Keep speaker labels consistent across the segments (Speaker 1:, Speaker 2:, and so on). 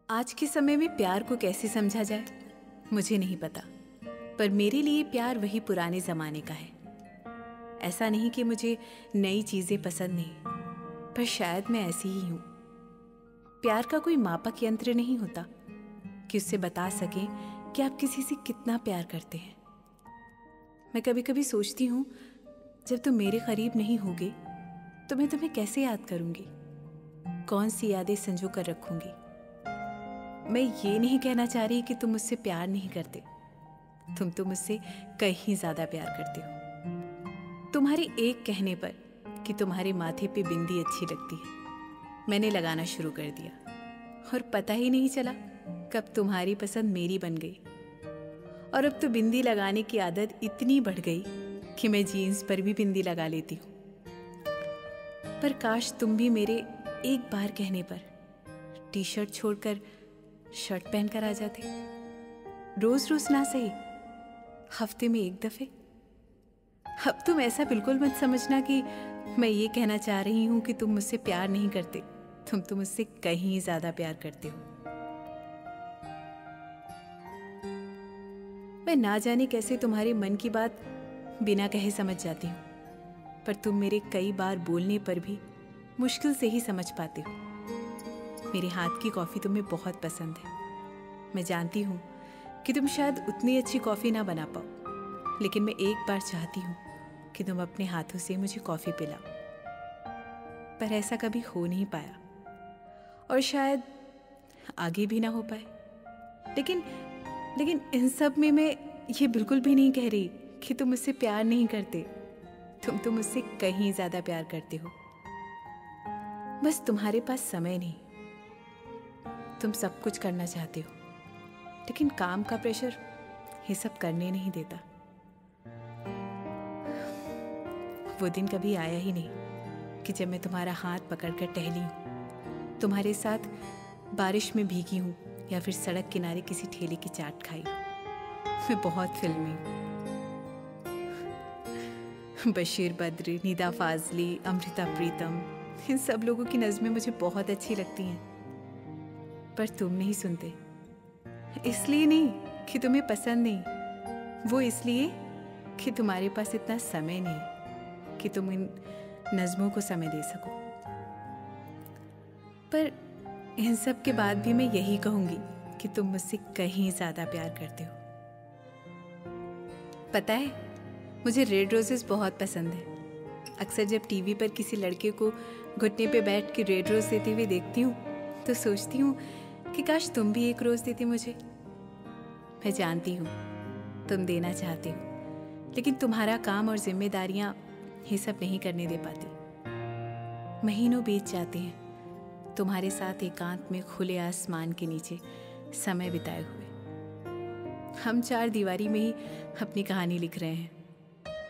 Speaker 1: आज के समय में प्यार को कैसे समझा जाए मुझे नहीं पता, पर मेरे लिए प्यार वही पुराने ज़माने का है। ऐसा नहीं कि मुझे नई चीज़ें पसंद नहीं, पर शायद मैं ऐसी ही हूँ। प्यार का कोई मापक यंत्र नहीं होता कि उससे बता सके कि आप किसी से कितना प्यार करते हैं। मैं कभी कभी सोचती हूँ, जब तुम मेरे करीब नहीं होगे तो मैं तुम्हें कैसे याद करूँगी, कौन सी यादें संजो कर रखूँगी। मैं ये नहीं कहना चाह रही कि तुम मुझसे प्यार नहीं करते, तुम तो मुझसे कहीं ज़्यादा प्यार करते हो। तुम्हारे एक कहने पर कि तुम्हारे माथे पे बिंदी अच्छी लगती है, मैंने लगाना शुरू कर दिया और पता ही नहीं चला कब तुम्हारी पसंद मेरी बन गई। और अब तो बिंदी लगाने की आदत इतनी बढ़ गई कि मैं जीन्स पर भी बिंदी लगा लेती हूँ। पर काश तुम भी मेरे एक बार कहने पर टी शर्ट छोड़कर शर्ट पहनकर आ जाते। रोज रोज ना सही, हफ्ते में एक दफे। अब तुम ऐसा बिल्कुल मत समझना कि मैं ये कहना चाह रही हूं कि तुम मुझसे प्यार नहीं करते, तुम तो मुझसे कहीं ज्यादा प्यार करते हो। मैं ना जाने कैसे तुम्हारे मन की बात बिना कहे समझ जाती हूँ, पर तुम मेरे कई बार बोलने पर भी मुश्किल से ही समझ पाते हो। मेरे हाथ की कॉफ़ी तुम्हें बहुत पसंद है। मैं जानती हूँ कि तुम शायद उतनी अच्छी कॉफ़ी ना बना पाओ, लेकिन मैं एक बार चाहती हूँ कि तुम अपने हाथों से मुझे कॉफ़ी पिलाओ। पर ऐसा कभी हो नहीं पाया और शायद आगे भी ना हो पाए। लेकिन इन सब में मैं ये बिल्कुल भी नहीं कह रही कि तुम मुझसे प्यार नहीं करते, तुम तो मुझसे कहीं ज़्यादा प्यार करते हो। बस तुम्हारे पास समय नहीं। तुम सब कुछ करना चाहते हो, लेकिन काम का प्रेशर ये सब करने नहीं देता। वो दिन कभी आया ही नहीं कि जब मैं तुम्हारा हाथ पकड़कर टहली हूँ, तुम्हारे साथ बारिश में भीगी हूँ या फिर सड़क किनारे किसी ठेले की चाट खाई। मैं बहुत फिल्मी हूँ। बशीर बद्र, निदा फाजली, अमृता प्रीतम, इन सब लोगों की नज़में मुझे बहुत अच्छी लगती हैं, पर तुम नहीं सुनते। इसलिए नहीं कि तुम्हें पसंद नहीं, वो इसलिए कि तुम्हारे पास इतना समय नहीं कि तुम इन नज़मों को समय दे सको। पर इन सब के बाद भी मैं यही कहूँगी कि तुम मुझसे कहीं ज़्यादा प्यार करते हो। पता है, मुझे रेड रोजेस बहुत पसंद है। अक्सर जब टीवी पर किसी लड़के को घुटने पे बैठ के रेड रोज देते हुए देखती हूँ तो सोचती हूँ कि काश तुम भी एक रोज देते मुझे। मैं जानती हूँ तुम देना चाहते हो, लेकिन तुम्हारा काम और जिम्मेदारियाँ ये सब नहीं करने दे पाती। महीनों बीत जाते हैं तुम्हारे साथ एकांत में खुले आसमान के नीचे समय बिताए हुए। हम चार दीवारी में ही अपनी कहानी लिख रहे हैं।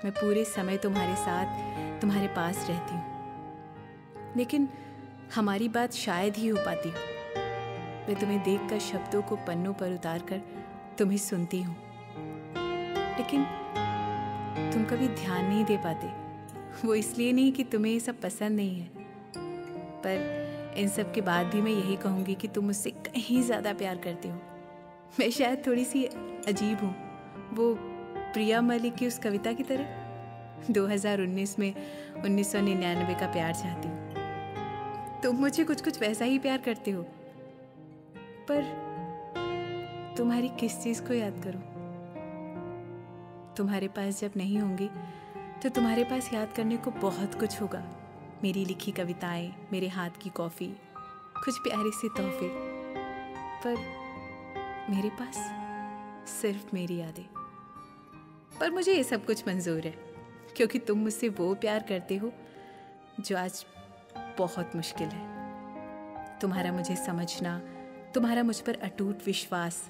Speaker 1: मैं पूरे समय तुम्हारे साथ, तुम्हारे पास रहती हूँ, लेकिन हमारी बात शायद ही हो पाती हो। मैं तुम्हें देखकर शब्दों को पन्नों पर उतार कर तुम्हें सुनती हूँ, लेकिन तुम कभी ध्यान नहीं दे पाते। वो इसलिए नहीं कि तुम्हें ये सब पसंद नहीं है, पर इन सब के बाद भी मैं यही कहूँगी कि तुम मुझसे कहीं ज़्यादा प्यार करते हो। मैं शायद थोड़ी सी अजीब हूँ, वो प्रिया मलिक की उस कविता की तरह 2019 में 1999 का प्यार चाहती हूँ। तुम मुझे कुछ कुछ वैसा ही प्यार करते हो, पर तुम्हारी किस चीज़ को याद करूं? तुम्हारे पास जब नहीं होंगी तो तुम्हारे पास याद करने को बहुत कुछ होगा। मेरी लिखी कविताएं, मेरे हाथ की कॉफ़ी, कुछ प्यारे से तोहफे, पर मेरे पास सिर्फ मेरी यादें। पर मुझे ये सब कुछ मंजूर है, क्योंकि तुम मुझसे वो प्यार करते हो जो आज बहुत मुश्किल है। तुम्हारा मुझे समझना, तुम्हारा मुझ पर अटूट विश्वास,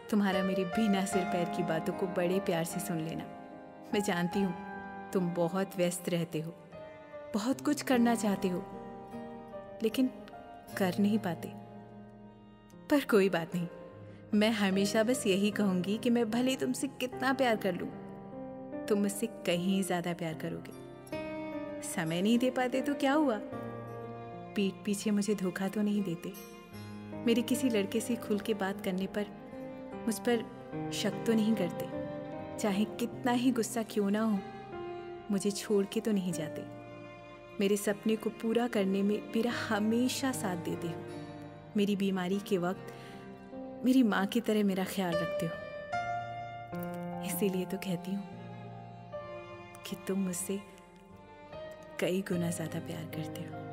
Speaker 1: तुम्हारा मेरे बिना सिर पैर की बातों को बड़े प्यार से सुन लेना। मैं जानती हूँ तुम बहुत व्यस्त रहते हो, बहुत कुछ करना चाहते हो, लेकिन कर नहीं पाते। पर कोई बात नहीं, मैं हमेशा बस यही कहूँगी कि मैं भले तुमसे कितना प्यार कर लूँ, तुम मुझसे कहीं ज़्यादा प्यार करोगे। समय नहीं दे पाते तो क्या हुआ, पीठ पीछे मुझे धोखा तो नहीं देते। मेरे किसी लड़के से खुल के बात करने पर मुझ पर शक तो नहीं करते, चाहे कितना ही गुस्सा क्यों ना हो, मुझे छोड़ के तो नहीं जाते। मेरे सपने को पूरा करने में मेरा हमेशा साथ देते हो। मेरी बीमारी के वक्त मेरी माँ की तरह मेरा ख्याल रखते हो। इसीलिए तो कहती हूँ कि तुम मुझसे कई गुना ज़्यादा प्यार करते हो।